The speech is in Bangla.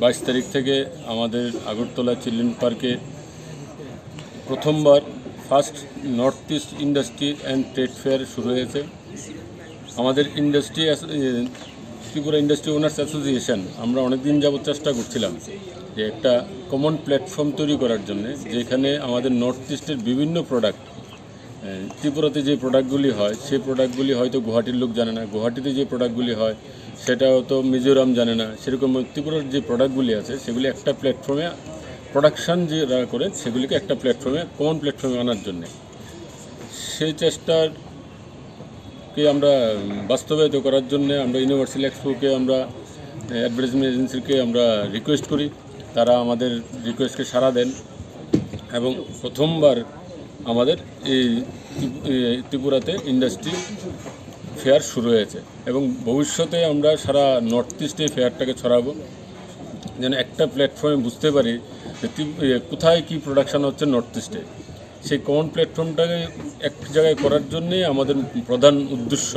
22 তারিখ থেকে আমাদের আগরতলা চিলড্রেন পার্কে প্রথমবার first north east industry and trade fair শুরু হয়েছে। আমাদের ত্রিপুরা ইন্ডাস্ট্রি ওনার্স অ্যাসোসিয়েশন আমরা অনেক দিন যাবত চেষ্টা করছিলাম যে একটা কমন প্ল্যাটফর্ম তৈরি করার জন্য, যেখানে আমাদের নর্থ ইস্টের বিভিন্ন প্রোডাক্ট, ত্রিপুরাতে যে প্রোডাক্টগুলি হয় সেই প্রোডাক্টগুলি হয়তো গুয়াহাটির লোক জানে না, গুয়াহাটিতে যে প্রোডাক্টগুলি হয় সেটা হয়তো মিজোরাম জানে না, সেরকম ত্রিপুরার যে প্রোডাক্টগুলি আছে সেগুলি একটা প্ল্যাটফর্মে প্রোডাকশান যারা করে সেগুলিকে একটা প্ল্যাটফর্মে কমন প্ল্যাটফর্মে আনার জন্যে সেই চেষ্টাকে আমরা বাস্তবায়িত করার জন্য আমরা ইউনিভার্সাল এক্সপোকে আমরা অ্যাডভার্টাইজমেন্ট এজেন্সিকে আমরা রিকোয়েস্ট করি। তারা আমাদের রিকোয়েস্টকে সাড়া দেন এবং প্রথমবার আমাদের এই ত্রিপুরাতে ইন্ডাস্ট্রি ফেয়ার শুরু হয়েছে এবং ভবিষ্যতে আমরা সারা নর্থ ইস্টে ফেয়ারটাকে ছড়াবো, যেন একটা প্ল্যাটফর্মে বুঝতে পারি যে কোথায় কী প্রোডাকশান হচ্ছে নর্থ ইস্টে। সেই কমন প্ল্যাটফর্মটাকে এক জায়গায় করার জন্যেই আমাদের প্রধান উদ্দেশ্য।